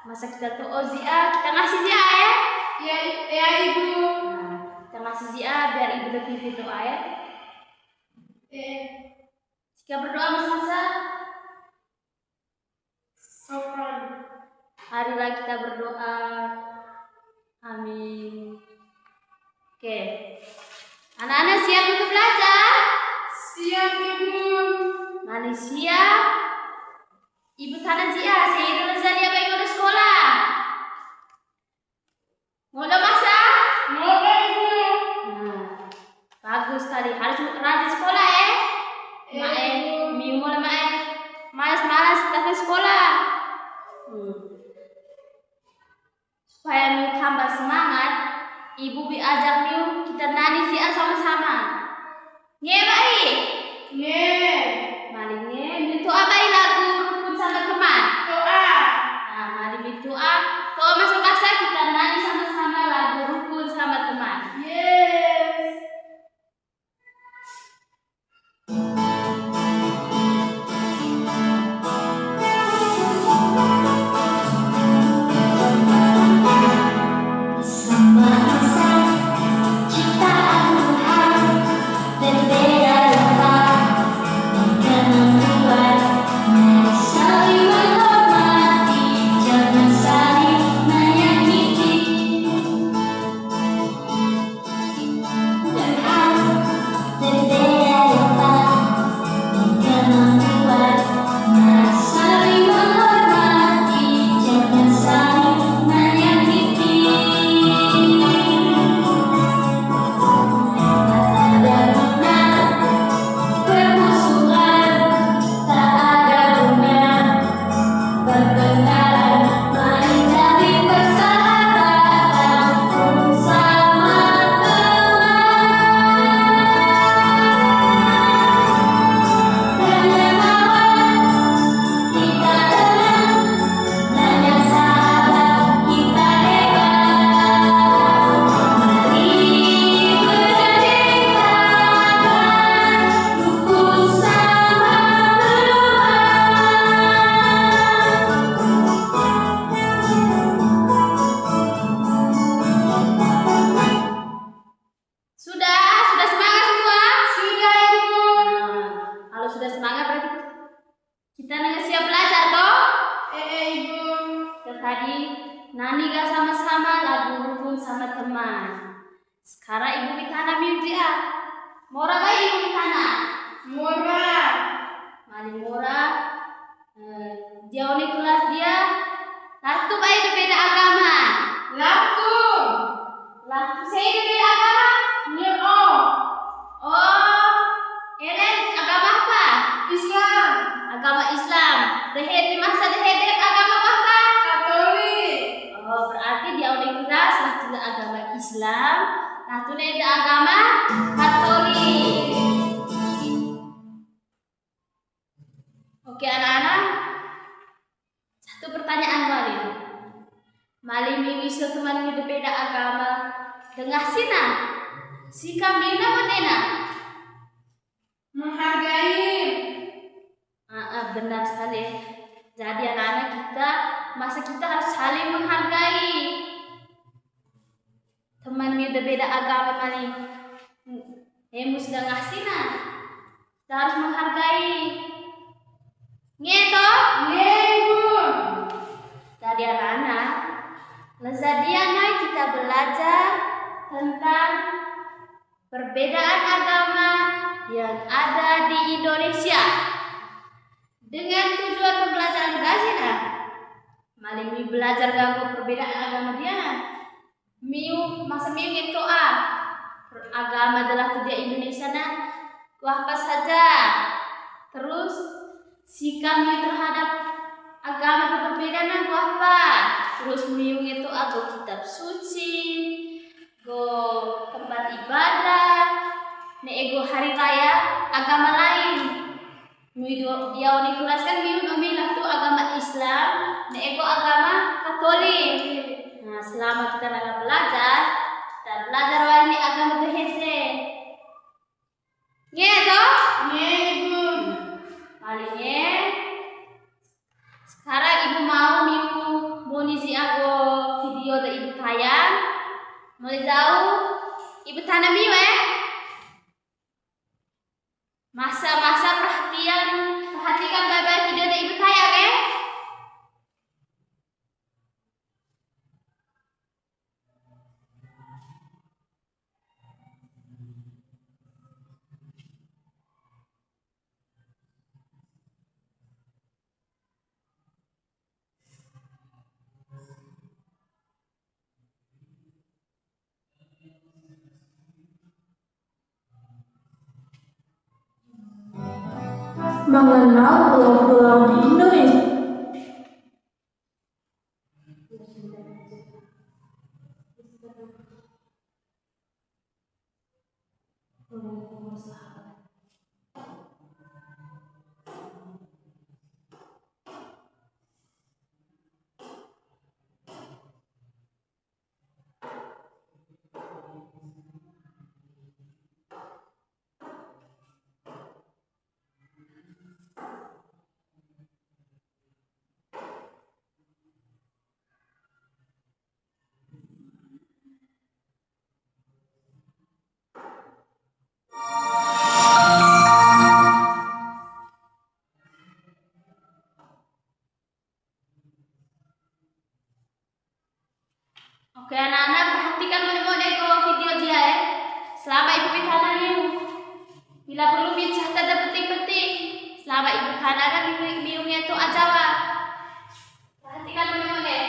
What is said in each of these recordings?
masa kita tuh Zia, kita ngasih Zia ya. Ya Ibu. Nah, kita ngasih Zia biar Ibu lebih doa ya. Jika berdoa masa Sopran. Marilah kita berdoa. Amin. Oke. Anak-anak siap untuk belajar? Siap Ibu. Mari siap. Ibu Tana Zia, saya dulu Zadia baik udah sekolah. Mau masa? Mau Ibu. Nah, bagus sekali. Harus rajin sekolah ya. Minggu mulai malas-malas datang sekolah. Supaya Miu tambah semangat, Ibu ajak Miu kita nyanyi Zia sama-sama. Nge baik? Nge. Mari nge, Miu tuh apa lagu rukun sama teman? Doa. Nah, mari Miu tuh masuk masa kita nyanyi sama-sama lagu rukun sama teman. Yes. Kita nggak siap belajar toh? Ibu. Tadi nani gak sama-sama lagu rukun sama teman. Sekarang Ibu Mitana Mirjia. Mora baik Ibu Mitana. Mora. Mari Mora. Jauh nih kelas dia. Latu baik beda agama. Latu. Saya itu beda agama. Eren agama apa? Islam. Agama Islam. Dehet di masa dehet agama apa? Katolik. Berarti dia udah kelas lah tidak agama Islam, nah tu ada agama Katolik. Oke anak-anak, satu pertanyaan Mali miwiso teman hidup beda agama dengan sina, si kamina mana? Menghargai. Benar sekali. Jadi anak-anak kita harus saling menghargai. Teman udah beda agama mali. Sudah ngasih kita harus menghargai. Ngeto? Nge Ibu. Jadi anak-anak, lezadiana kita belajar tentang perbedaan agama yang ada di Indonesia. Dengan tujuan pembelajaran gazina, Mali belajar ganggu perbedaan agama dia. Masa Miu itu agama adalah dia Indonesia apa saja. Terus sikap Miu terhadap agama itu berbeda apa. Terus Miu itu aku kitab suci, go tempat ibadah, ego hari raya agama lain. Dia Nikolas kan Miu nomilah tuh agama Islam, ego agama Katolik. Nah, selama kita belajar ini agama Behese. Nge toh? Nge Ibu. Palingnya sekarang Ibu mau Miu Boni Mulai jauh, ibu tanam ya. Masa-masa perhatikan baik-baik video dari ibu saya, oke? Mengenal pulau-pulau di Indonesia. Oke anak-anak, perhatikan mode-mode video dia ya. Selama ibu bicara miu, bila perlu miu catat dan penting-penting. Selama ibu bicara miunya itu ajawa. Perhatikan mode-mode.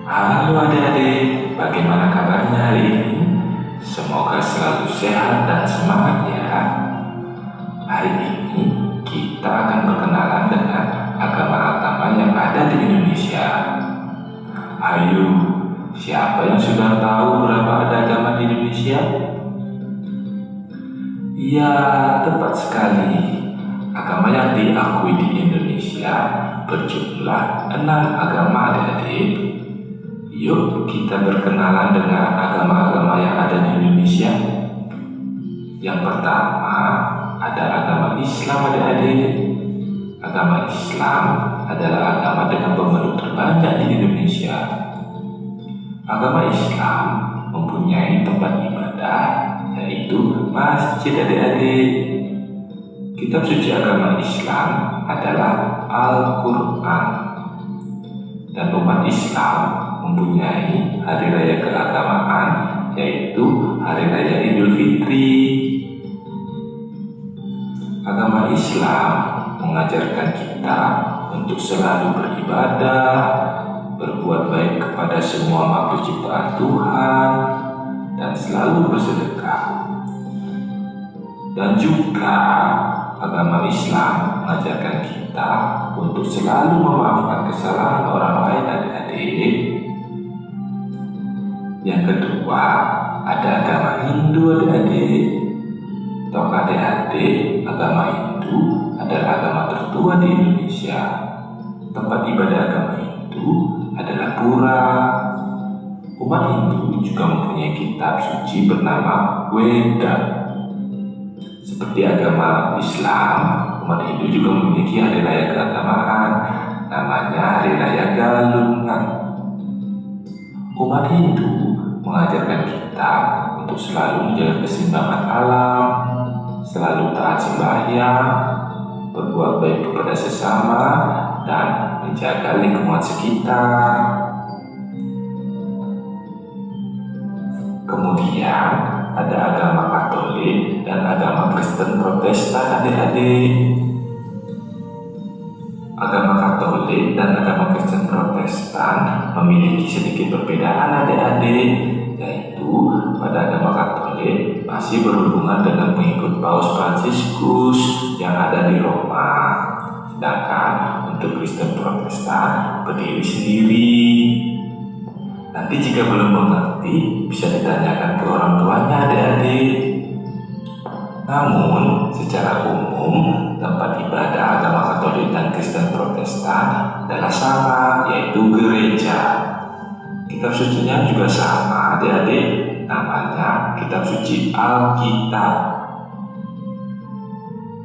Halo adik-adik, bagaimana kabarnya hari ini? Semoga selalu sehat dan semangat ya. Hari ini kita akan berkenalan dengan agama-agama yang ada di Indonesia. Ayo, siapa yang sudah tahu berapa ada agama di Indonesia? Ya, tepat sekali. Agama yang diakui di Indonesia berjumlah 6 agama adik-adik. Yuk kita berkenalan dengan agama-agama yang ada di Indonesia. Yang pertama ada agama Islam adik-adik. Agama Islam adalah agama dengan pemeluk terbanyak di Indonesia. Agama Islam mempunyai tempat ibadah yaitu masjid adik-adik. Kitab suci agama Islam adalah Al-Quran. Dan umat Islam mempunyai hari raya keagamaan yaitu hari raya Idul Fitri. Agama Islam mengajarkan kita untuk selalu beribadah, berbuat baik kepada semua makhluk ciptaan Tuhan, dan selalu bersedekah. Dan juga agama Islam mengajarkan kita untuk selalu memaafkan kesalahan orang lain adik-adik. Yang kedua, ada agama Hindu adik-adik. Tahukah adik-adik, agama Hindu adalah agama tertua di Indonesia. Tempat ibadah agama Hindu adalah pura. Umat Hindu juga mempunyai kitab suci bernama Weda. Seperti agama Islam, umat Hindu juga memiliki hari raya keagamaan, namanya Hari Raya Galungan. Umat Hindu mengajarkan kita untuk selalu menjaga keseimbangan alam, selalu taat sembahyang, berbuat baik kepada sesama, dan menjaga lingkungan sekitar. Kemudian ada agama Katolik dan agama Kristen Protestan adik-adik. Agama Katolik dan agama Kristen Protestan memiliki sedikit perbedaan adik-adik, yaitu pada agama Katolik masih berhubungan dengan pengikut Paus Fransiskus yang ada di Roma, sedangkan untuk Kristen Protestan berdiri sendiri. Nanti jika belum mengerti bisa ditanyakan ke orang tuanya adik-adik. Namun secara umum tempat ibadah agama Katolik dan Kristen Protestan adalah sama, yaitu gereja. Kitab sucinya juga sama adik-adik, namanya Kitab Suci Alkitab.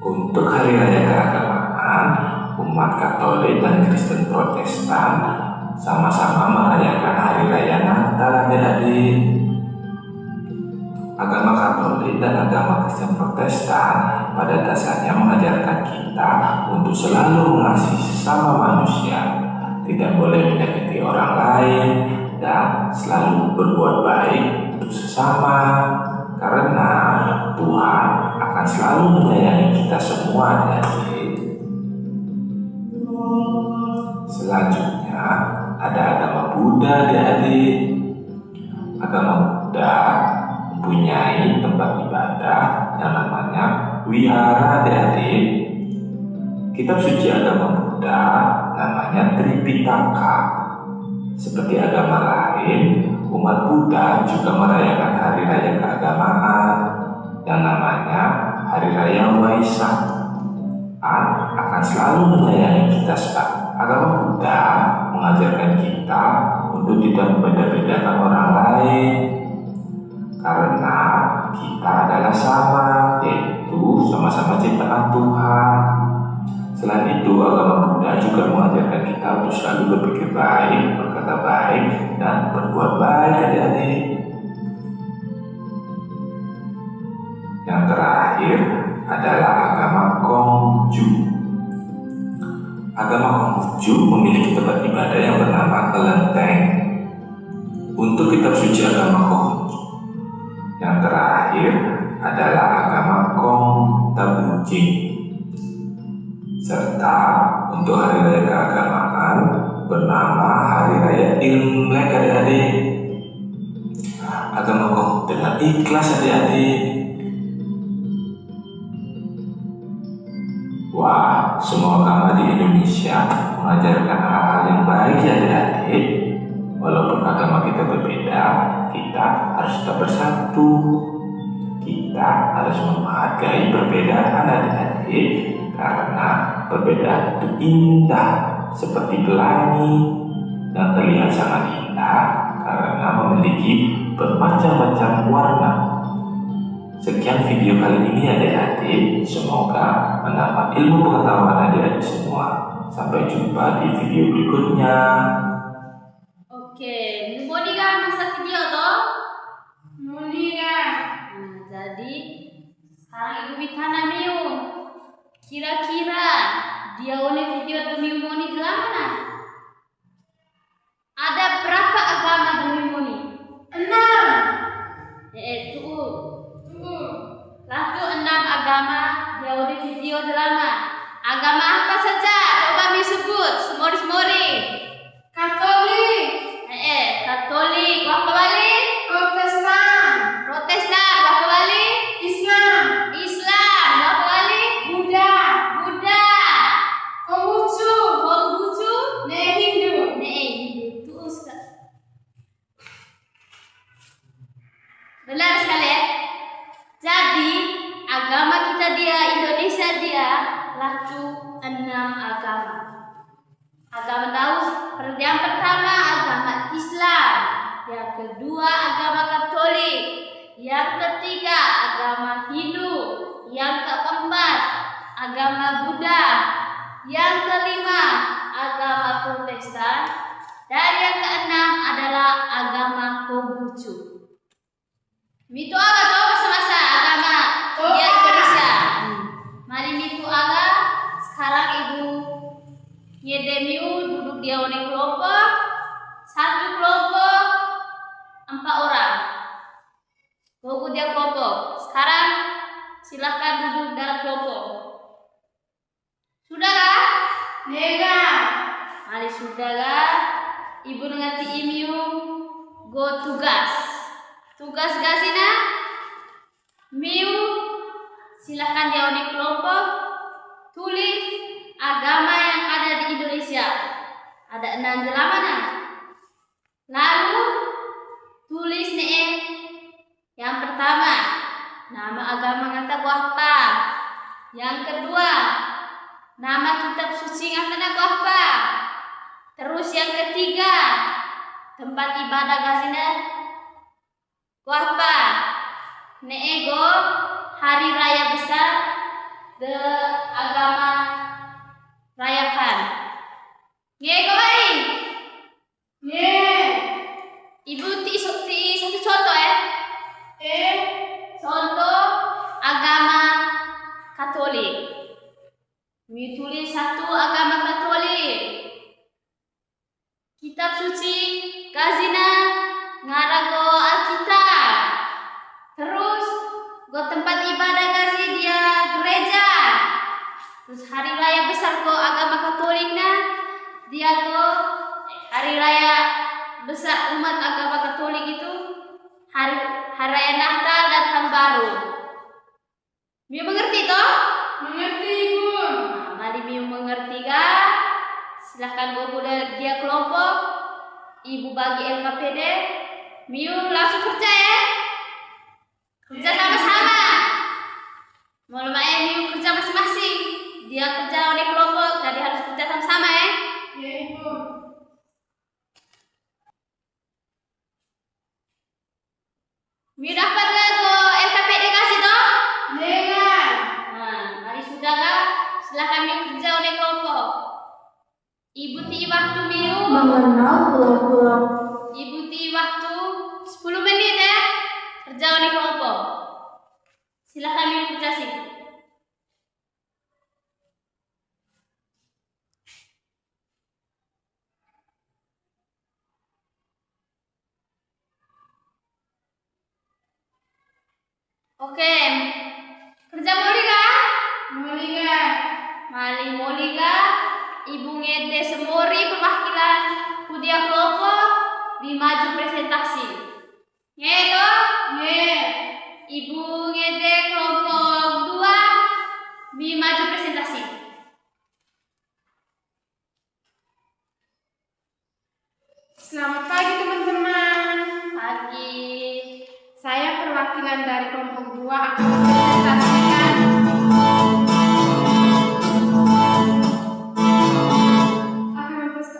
Untuk hari raya keagamaan, umat Katolik dan Kristen Protestan sama-sama merayakan Hari Raya Natal, adik-adik. Agama Katolik dan agama Kristen Protestan pada dasarnya mengajarkan kita untuk selalu mengasihi sesama manusia, tidak boleh menyakiti orang lain, dan selalu berbuat baik untuk sesama, karena Tuhan akan selalu menyayangi kita semua, adik-adik. Selanjutnya ada agama Buddha, adik-adik. Agama Buddha mempunyai tempat ibadah yang namanya wihara, adik-adik. Kitab suci agama Buddha namanya Tripitaka. Seperti agama lain, umat Buddha juga merayakan hari raya keagamaan yang namanya Hari Raya Waisak. Akan selalu menyayangi kita sebab agama Buddha mengajarkan kita untuk tidak membeda-bedakan orang lain, karena kita adalah sama, yaitu sama-sama ciptaan Tuhan. Selain itu, agama Buddha juga mengajarkan kita untuk selalu berpikir baik, berkata baik, dan berbuat baik, adik-adik. Yang terakhir adalah agama Konghucu. Agama Konghucu memiliki tempat ibadah yang bernama Kelenteng. Untuk kitab suci agama Konghucu yang terakhir adalah agama Kongtabucing. Serta untuk hari raya keagamaan bernama Hari Raya Imlek, adik-adik. Agama Konghucu dengan ikhlas, adik-adik. Wah, semua agama di Indonesia mengajarkan hal-hal yang baik, ya adik-adik. Walaupun agama kita berbeda, kita harus tetap bersatu. Kita harus menghargai perbedaan, adik-adik, karena perbedaan itu indah, seperti pelangi yang terlihat sangat indah karena memiliki bermacam-macam warna. Sekian video kali ini, adik-adik. Semoga menambah ilmu pengetahuan adik-adik semua. Sampai jumpa di video berikutnya. Oke, Mudi kan masa video toh? Mudi kan? Nah, jadi sekarang Ibu Witana Miu, kira-kira dia oleh video demi Moni di mana? Ada berapa agama demi Moni? 6. Tuh. Lalu 6 agama dia oleh video drama. Agama apa saja? Coba Mi sebut, semori-semori. Katolik, Katolik, wah balik. Protestan, Protestan, wah balik. Islam, Islam, wah balik. Buddha, Buddha, Konghucu, Konghucu, Hindu. Hindu. Terus benar sekali ya. Jadi agama kita dia Indonesia dia laku 6 agama. Agama tahu yang pertama agama Islam, yang kedua agama Katolik, yang ketiga agama Hindu, yang keempat agama Buddha, yang kelima agama Protestan, dan yang keenam adalah agama Konghucu. Itu apa tuh masa-masa agama dia Indonesia? Mari itu aga sekarang Ibu Yedemiu duduk dia oleh kelompok, satu kelompok 4 orang. Tunggu dia kelompok. Sekarang silahkan duduk dalam kelompok. Sudah kah? Nega, Mari sudah kah? Ibu ngerti imiu go tugas. Tugas gasina Miu silahkan dia oleh kelompok tulis agama yang ada di Indonesia. Ada 6 jelamana. Lalu tulis nih yang pertama nama agama ngata apa. Yang kedua nama kitab suci ngata apa. Terus yang ketiga tempat ibadah gasina apa. Neego hari raya besar de agama raya Ngego bai. Nge. Ibu ti satu contoh ya. Contoh agama Katolik. Mi tulis satu agama Katolik. Kitab suci Kazina ngarago Alkitab. Terus go tempat ibadah gazi dia gereja. Terus hari raya besar go agama Katolik nah dia go hari raya besar umat agama Katolik itu hari raya Natal dan Tahun Baru. Miu mengerti toh? Mengerti, Ibu. Nah, mari Miu mengerti kah? Silahkan go dia kelompok. Ibu bagi LKPD. Miu langsung kerja ya. Kerja sama-sama. Mulai Miu kerja masing-masing. Dia kerja oleh kelompok, jadi harus kerja sama-sama ya. Ya, Ibu. Miu dapat gak go LKPD kasih toh? Dengan. Nah, mari sudah kah? Silahkan Miu kerja oleh kelompok. Ibu ti waktu Miu. Mengenal kelompok. Ibu ti waktu 10 menit ya. Kerja oleh kelompok. Silahkan Miu kerja sih. Oke. Kerja moli kah? Mulia. Mali moli kah? Ibu ngede semori perwakilan kudia kelompok di maju presentasi. Ngedo? Nge. Ibu ngede kelompok 2 di maju presentasi. Selamat pagi, teman-teman. Pagi. Saya perwakilan dari kelompok 2 akan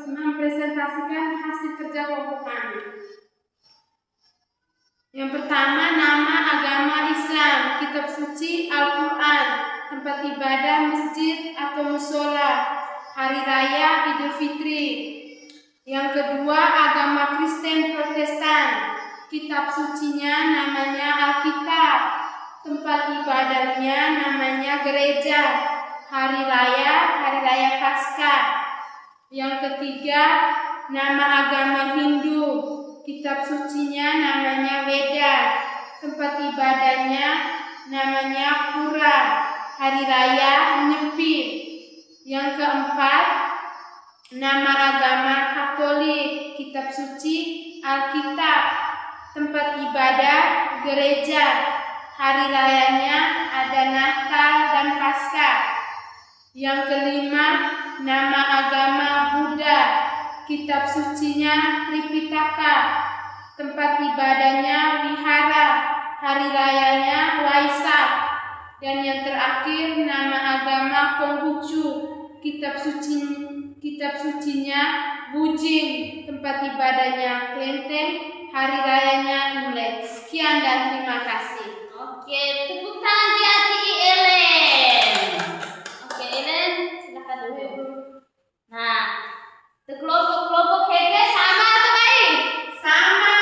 mempresentasikan hasil kerja kelompok kami. Yang pertama, nama agama Islam, kitab suci Al-Quran, tempat ibadah masjid atau musola, hari raya Idul Fitri. Yang kedua, agama Kristen Protestan, kitab sucinya namanya Alkitab, tempat ibadahnya namanya gereja, hari raya Paskah. Yang ketiga, nama agama Hindu, kitab sucinya namanya Weda, tempat ibadahnya namanya Pura, hari raya Nyepi. Yang keempat, nama agama Katolik, kitab suci Alkitab, tempat ibadah gereja, hari rayanya ada Natal dan Paskah. Yang kelima, nama agama Buddha, kitab sucinya Tripitaka, tempat ibadahnya Wihara, hari rayanya Waisak. Dan yang terakhir, nama agama Konghucu, kitab sucinya Bujing, tempat ibadahnya Klenteng, hari rayanya Imlek. Sekian dan terima kasih. Oke, tepuk tangan di hati Ellen. Oke, Ellen, silakan dulu. Nah, kelompok-kelompok keke sama atau baik? Sama.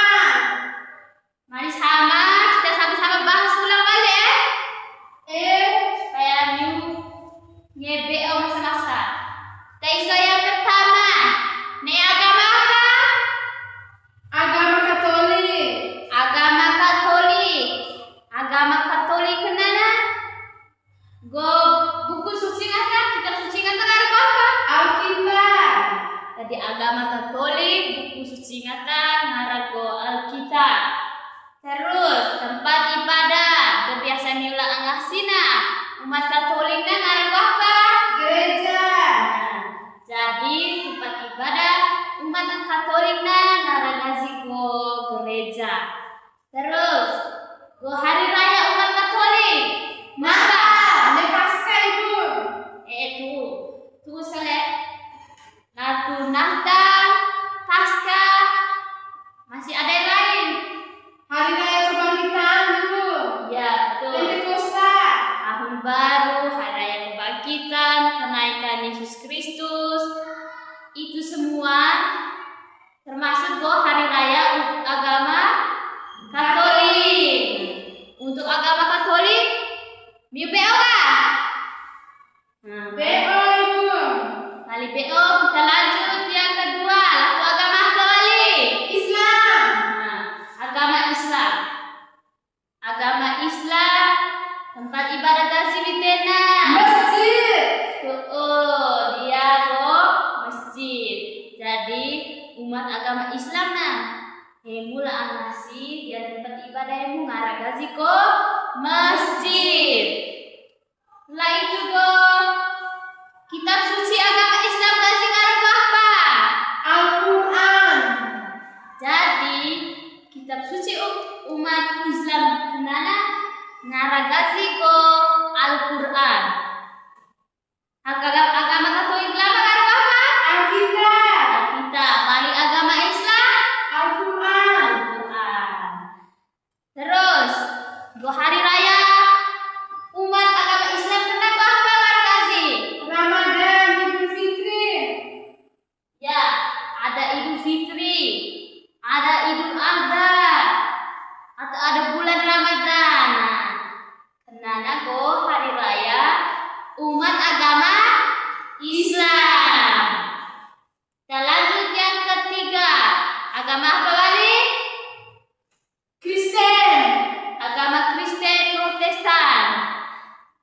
Mari sama, kita sama-sama bahas ulang balik ya. Supaya Miu ngebe masa-masa. Taiso yang pertama, ne agama apa? Agama Katolik. Agama Katolik. Agama Katolik kenana? Go buku suci ngata, kitab suci ngata ngaruh apa? Alkitab. Jadi agama Katolik, buku suci ngata ngarago Alkitab. Terus tempat ibadah, biasa miula angasina. Umat Katoliknya ngarago apa? Gereja. Nah, jadi tempat ibadah umat Katoliknya ngarago gereja. Terus go hari raya umat Katolik. Natal. Dan Paskah, Ibu. Tunggu sekali. Natal, Paskah, masih ada yang lain. Hari raya kebangkitan, Ibu. Ya, betul. Pentakosta. Tahun baru, hari raya kebangkitan, kenaikan Yesus Kristus, itu semua termasuk hari raya agama Katolik. Untuk agama Katolik, BO kah? Nah, BO Ibu. kali BO kita lanjut yang kedua. Lalu agama apa kali? Islam. Nah, agama Islam. Agama Islam tempat ibadah kasih bitena. Masjid. Dia masjid. Jadi umat agama Islam nah mula angasi dia tempat ibadah yang mengarah gazi ko masjid. Setelah itu go kitab suci agama Islam gazi ngarang apa? Al-Quran. Jadi kitab suci umat Islam kenana ngarah gazi ko Al-Quran. Agama Katolik lama ngarang apa? Alkitab. Alkitab. Balik agama Islam Al-Quran. Al-Quran. Terus go hari raya umat agama Islam kenapa apa ngarang Ramadan, Idul Fitri. ya ada Idul Fitri, ada Idul Adha, atau ada bulan Ramadan. Nah, kenana go hari raya umat agama Islam. Kita lanjut yang ketiga. Agama apa kali? Kristen. Agama Kristen Protestan.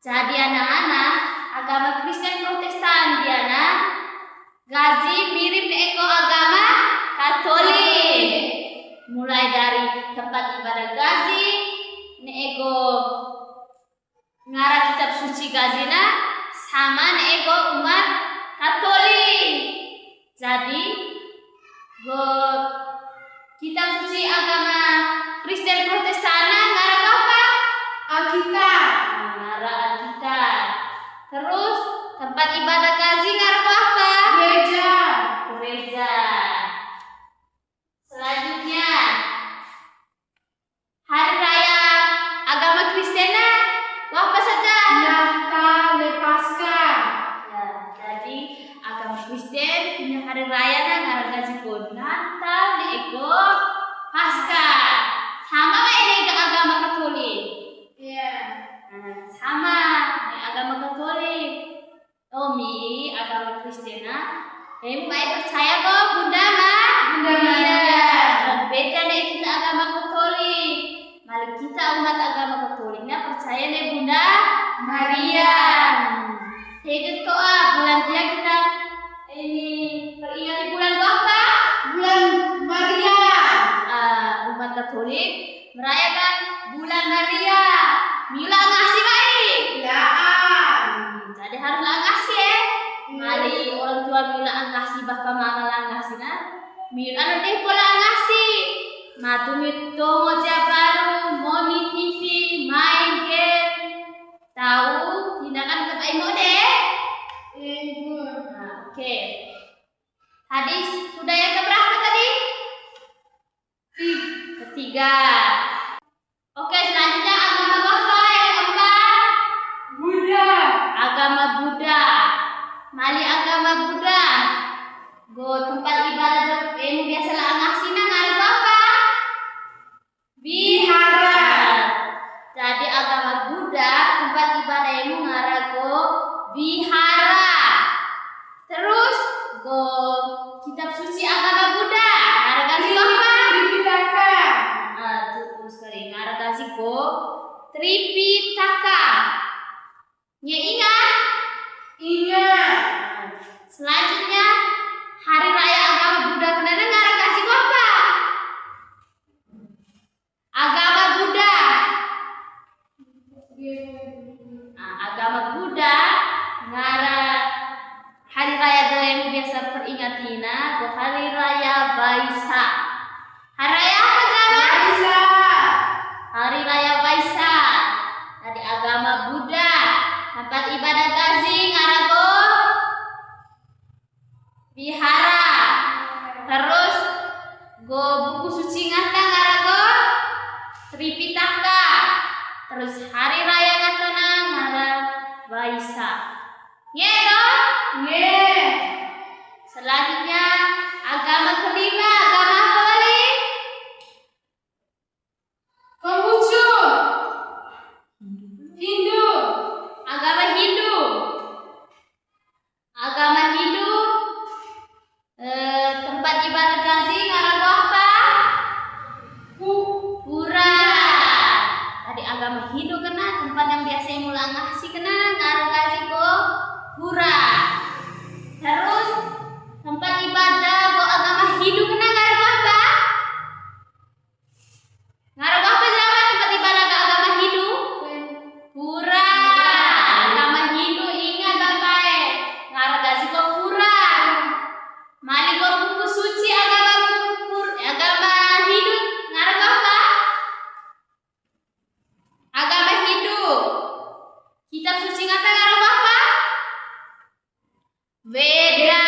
Jadi anak-anak agama Kristen Protestan diana gazi mirip eko agama Katolik. Mulai dari tempat ibadah gazi eko ngarah kitab suci gazina sama eko umat Katolik. Jadi go kitab suci agama Kristen Protestan ngarah apa? Alkitab. Ngarah Alkitab. Terus tempat ibadah gazi ngarah apa? Gereja. Gereja. Selanjutnya hari raya agama Kristen apa saja? Natal, Paskah. Ya, jadi agama Kristen punya hari raya ngarah gazi ko Natal eko Paskah. Sama ini agama Katolik. Iya. Nah, sama ini agama Katolik. Mi agama Kristen baik percaya kok Bunda Bunda Maria. Beda nih kita agama Katolik. Mari kita umat agama Katoliknya percaya nih Bunda Maria. Itu bulan dia kita ini peringati bulan apa? Bulan Maria. Umat Katolik merayakan bulan Maria. Mila ngasih baik. Laan. Jadi harus ngasih ya. Mali orang tua mila ngasih bapak mama ngasih nah. Mila nanti pola ngasih. Matu mito moja baru, moni TV, main game. Tahu tindakan kepai mode. Ibu. Oke. Hadis sudah yang keberapa tadi? Ketiga. Oke, selanjutnya agama apa yang keempat? Buddha. Agama Buddha. Mali agama Buddha. Go tempat ibadah biasa lah ngasihna ngarep apa? Vihara. Jadi agama Buddha tempat ibadah yang ngarago vihara. Terus go kitab suci agama Buddha. Ngaragasi apa? Tripitaka. Terus sekali ngaragasi go Tripitaka. Ya ingat? Ingat. Selanjutnya hari raya agama Buddha kenapa ngaragasi apa? Agama Buddha. Agama Buddha ngara hari raya yang biasa peringatina go hari raya Waisak. Hari raya apa drama? Waisak. Hari raya Waisak. Dari agama Buddha tempat ibadah gazi ngarago vihara. Terus go buku suci ngata ngarago Tripitaka. Terus hari raya ngatana ngara Waisak. Ye dong? Ye. Selanjutnya agama kelima, agama apa Wali? Konghucu. Hindu. Agama Hindu. Agama Hindu tempat ibadah gazi ngaran apa? Pura. Tadi agama Hindu kena tempat yang biasa mulang ngasih kena ngaran gazi ko pura. Terus tempat ibadah ko agama Hindu kena ngaran apa? Ngaran apa nama tempat ibadah ke agama Hindu? Pura. Agama Hindu ingat bapak. Ngaran gazi ko pura. Mali ko buku suci agama Hindu ngaran apa? Agama Hindu. Kitab suci ngata ngaran apa? Veda.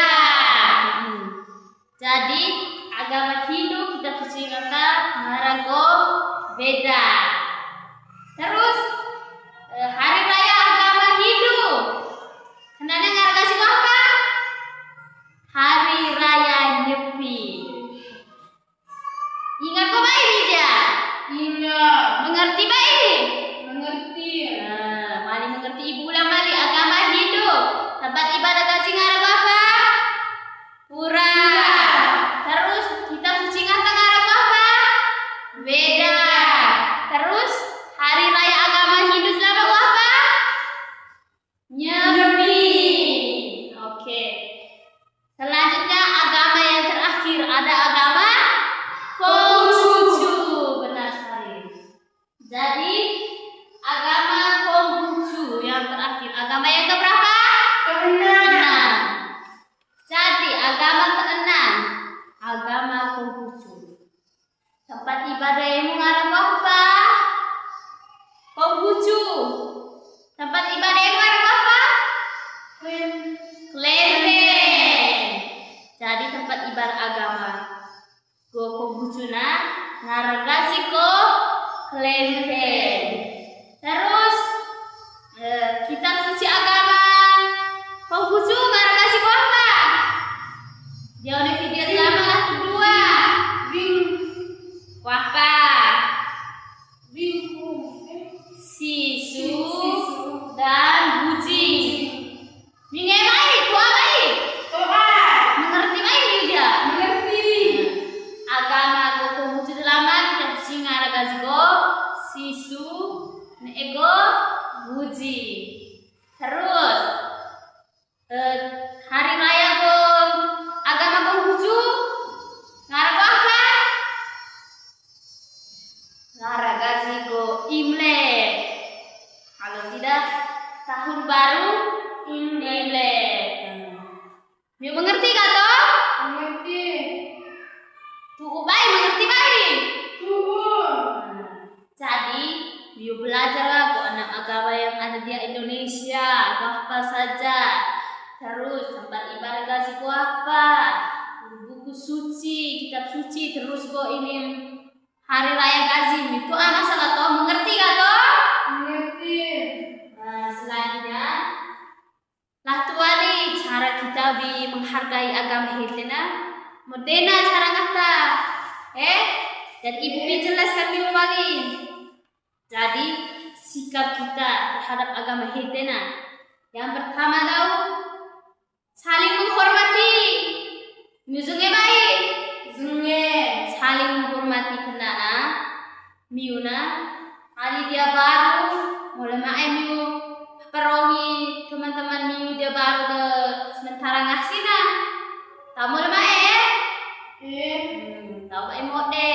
Jadi agama Hindu kitab suci ngata ngaran ko Veda. Terus hari raya agama Hindu. Kenapa ngaran kasih apa? Hari raya Nyepi. Ingat kok baik dia? Ingat. Mengerti baik? Mengerti. Mali mengerti ibu lah mali agama Hindu. Tempat ibadah kasih ngaran apa? Pura. Terus kitab suci ngata ngaran apa? Veda. Terus hari raya agama Hindu selama apa? Nyepi. Oke. Selanjutnya agama yang terakhir ada agama Konghucu. Benar sekali. Jadi agama Konghucu yang terakhir. Agama yang keberapa? Keenam. Jadi agama keenam, agama Konghucu. Tempat ibadah yang mengarang apa? Konghucu. Tempat ibadah yang mengarang apa? Klenteng. Jadi tempat ibadah agama go Konghucu na ngaragasi ko Klenteng. Terus kitab suci agama Konghucu ngaragasi ko apa? Jauh di video lama lah kedua. Apa? Sisu dan buji. Mingai baik, tua baik. Mengerti baik juga. Mengerti. Agama Konghucu lama kita singar gazgo sisu ego buji. Terus hari raya agama Konghucu ngarang apa? Ngaragazi go Imlek. Kalau tidak tahun baru Imlek. Miu mengerti gak toh? Mengerti. Tuh baik mengerti baik. Tuh. Jadi Miu belajar lah kok enam agama yang ada di Indonesia apa saja. Terus tempat ibadah gazi ko apa? Buku suci, kitab suci. Terus kok ini hari raya gazi. Itu anak salah toh mengerti gak toh? Mengerti. Nah, selanjutnya lah tua nih cara kita menghargai agama Hitena. Modena cara kata. Dan ibu jelaskan minggu pagi. Jadi sikap kita terhadap agama Hitena. Yang pertama tahu saling menghormati. Miusunge baik. Zunge. Saling menghormati kena miuna. Kali dia baru mulai main miu perongi teman-teman miu dia baru de sementara ngasih nah. Tahu mulai main tahu main mode.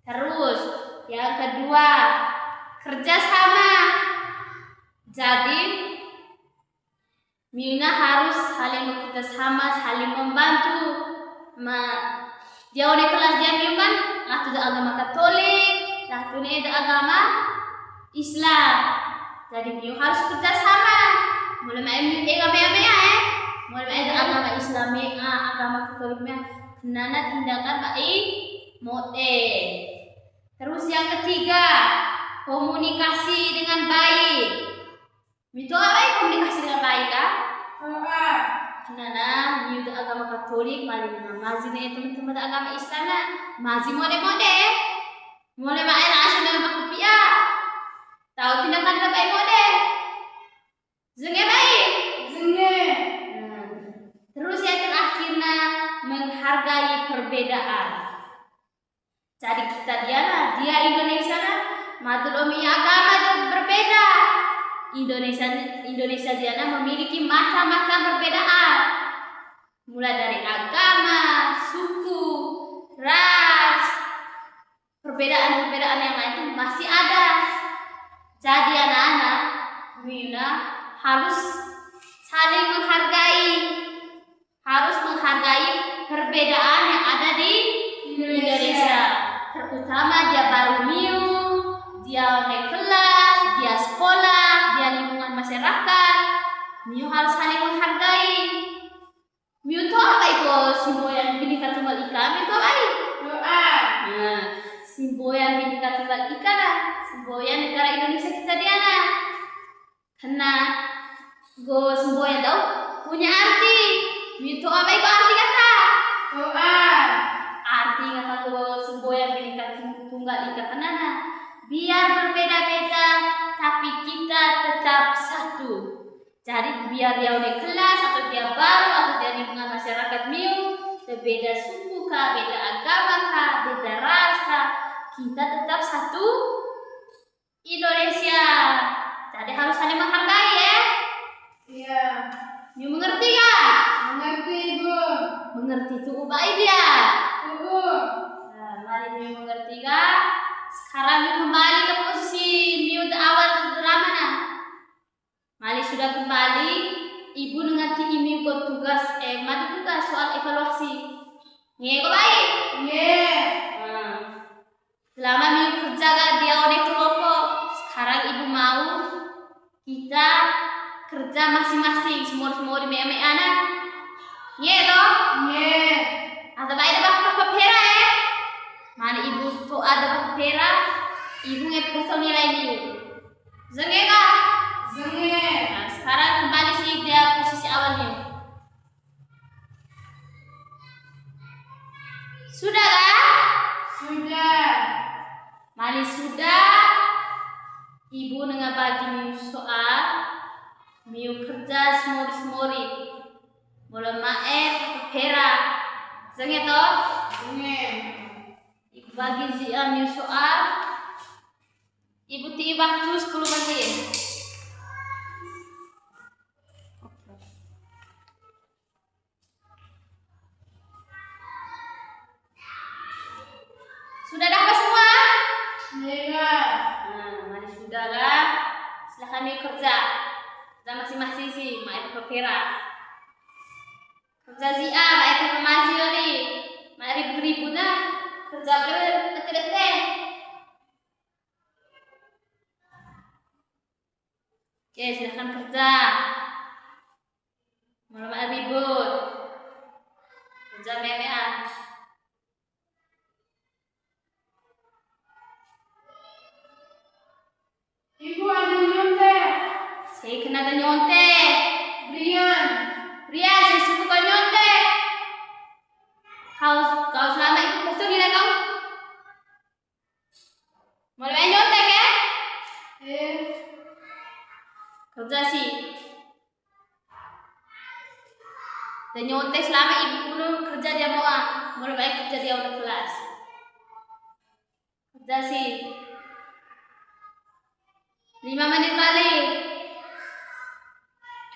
Terus yang kedua kerjasama. Jadi miuna harus saling bekerjasama, saling membantu. Dia udah kelas dia miu kan, lah itu agama Katolik. Nah, ini ada agama Islam. Jadi miu harus kerjasama. Mulai main mulai ada agama Islam, agama Katolik, kenana tindakan baik, mode. Terus yang ketiga, komunikasi dengan baik. Itu apa komunikasi dengan baik kan? Kenana miu agama Katolik, mali mina mazi na teman-teman agama Islam na mazi mode-mode. Mole main asal dengan pakupia. Tahu tindakan terbaik mode. Zenge baik. Zenge. Terus yang terakhirnya menghargai perbedaan. Jadi kita dia Indonesia lah, madulumi agama itu berbeda. Indonesia dia memiliki macam-macam perbedaan. Mulai dari agama, suku, ras, perbedaan-perbedaan yang lain itu masih ada. Jadi anak-anak, Mina harus saling menghargai perbedaan yang ada di Indonesia. Terutama dia baru new, dia naik kelas, dia sekolah, dia lingkungan masyarakat. Miu harus saling menghargai. Miu itu apa itu simboyan Bhinneka Tunggal Ika? Miu itu apa? Doa. Nah, simboyan Bhinneka Tunggal Ika lah, simboyan negara Indonesia kita dia lah. Karena go semboyan tau punya arti. Miu itu apa itu arti kata? Doa. Arti kata go semboyan Bhinneka Tunggal Ika kenana? Biar berbeda-beda, tapi kita tetap satu. Jadi biar dia udah kelas atau dia baru atau dia lingkungan masyarakat Miu, beda suku kah, beda agama kah, beda ras kah, kita tetap satu Indonesia. Jadi harus saling menghargai ya. Iya. Miu mengerti gak? Mengerti, Ibu. Mengerti itu baik dia. Ibu. Nah, mari Miu mengerti gak? Sekarang Miu kembali ke posisi Miu awal drama nah. Mari sudah kembali, Ibu ngati Miu ke tugas mati tugas soal evaluasi. Nge kok baik? Nge. Selama Miu kerja gak dia oleh kelompok. Sekarang Ibu mau kita kerja masing-masing, semua di meme anak. Nge toh? Nge. Atau baik ada bapak pera ya? Mana Ibu tuh ada bapak pera, Ibu ngeprosong nilai Miu. Zenge kak? Zenge. Nah, sekarang kembali sih dia posisi awalnya. Sudah kan? Sudah. Mari sudah. Ibu dengan bagi Miu soal. Miu kerja semori. Mulai pera. Zenge toh? Zenge. Ibu bagi Miu soal. Ibu ti waktu 10 menit. Sudah dapat semua? Sudah. Nah, mari sudah lah. Silahkan Miu kerja. Kerja masing-masing sih, main pera. Kerja si A, main masih kali. Mari ribu-ribu nah. Kerja betul-betul. Oke, silahkan kerja. Malam ribut. Kerja memean. Ibu ada nyontek. Saya kena ada nyontek. Brian, saya suka nyontek. Kau selama itu besok nilai kau. Mulai nyontek ya? Kerja sih. Dan nyontek selama Ibu dulu kerja dia mau mulai baik kerja dia udah kelas. Kerja sih. 5 menit balik.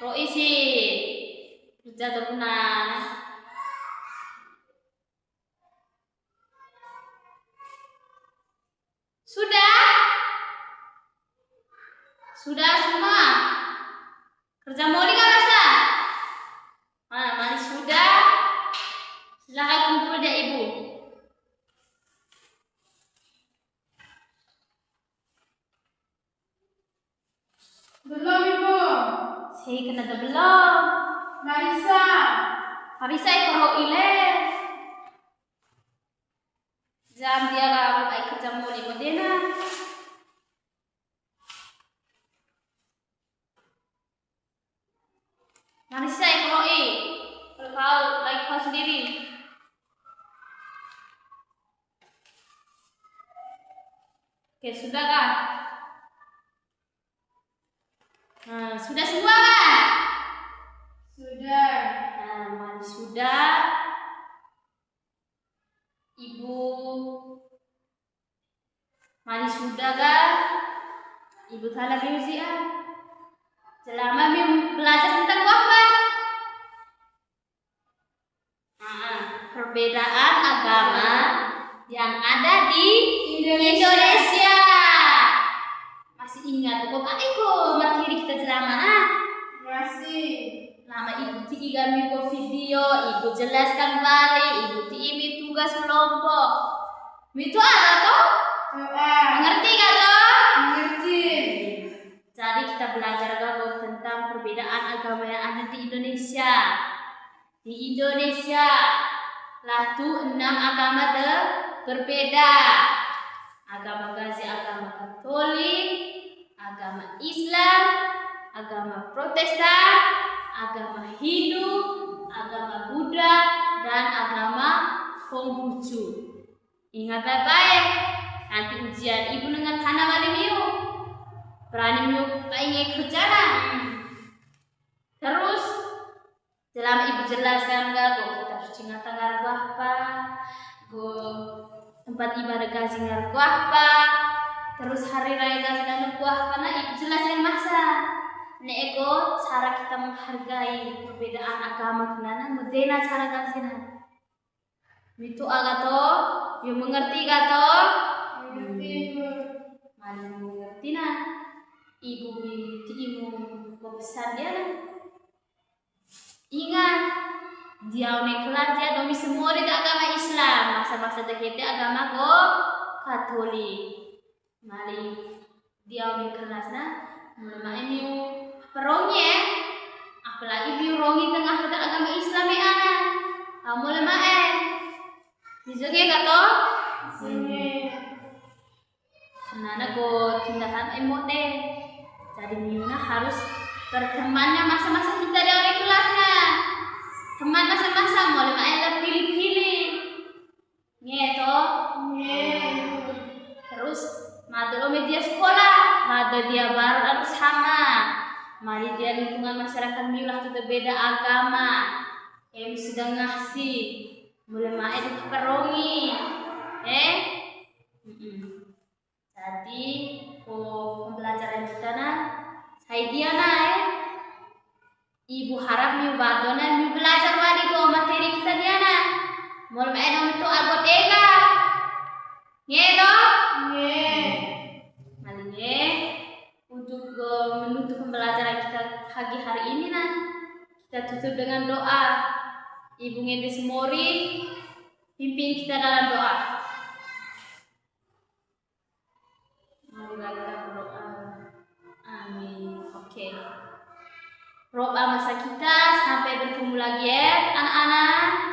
Roi sih kerja tepunan. Sudah semua. Kerja moli nggak masa? Mari sudah. Silakan kumpul dia Ibu. belum Ibu. Saya kena ada belum. Marisa. Marisa ikut ile. Jam dia lah baik kerja moli modena. Marisa ikut kalau kau lagi tahu sendiri. Oke, sudah kah? Nah, sudah semua kah? Sudah. Nah, mari sudah. Ibu mari sudah kah? Ibu salah musian. Selama belajar tentang apa? Perbedaan agama yang ada di Indonesia. Masih ingat kok materi kita selama Masih. Lama ibu kami video, ibu jelaskan balik, ibu ini tugas kelompok. Itu ada toh? Mengerti gak toh? Mengerti. Jadi kita belajar tentang perbedaan agama yang ada di Indonesia. Di Indonesia lah tuh 6 agama berbeda. Agama Gazi, agama Katolik, agama Islam, agama Protestan, agama Hindu, agama Buddha, dan agama Konghucu. Ingat baik-baik, nanti ujian ibu dengan tanah balik miu. Berani miu ingin kerja lah. Terus selama ibu jelaskan kita suci ngatangar apa, tempat ibadah Gazi ngar apa, terus hari raya Gazi ngar apa, nah ibu jelaskan masa. Nego cara kita menghargai perbedaan agama kenana modena cara kasihna. Itu agato, yang mengerti gato? Mengerti. Mana mengerti na? Ibu ibu besar dia na. Ingat, dia kelas dia domi semua di agama Islam, masa-masa dahete agama Katolik. Mari dia kelas na, mulai ini perongi apalagi biurongi tengah kata agama Islam anak kamu lemah misalnya kata karena tindakan emot deh jadi miuna harus bertemannya masa-masa kita di orang kelasnya teman masa-masa mau lemah pilih-pilih ngeto terus madro media sekolah ada dia baru harus sama. Mari dia lingkungan masyarakat milah kita beda agama. Sedang ngasih mulai main perongi. Jadi pembelajaran kita saya dia ibu harap miu badona miu belajar wadi materi kita dia mulai main itu agot ega. Ngedo? Untuk menutup pembelajaran kita pagi hari ini kita tutup dengan doa. Ibu Ngede Semori pimpin kita dalam doa. Marilah kita berdoa. Amin. Oke. Roba masa kita sampai bertemu lagi ya anak-anak.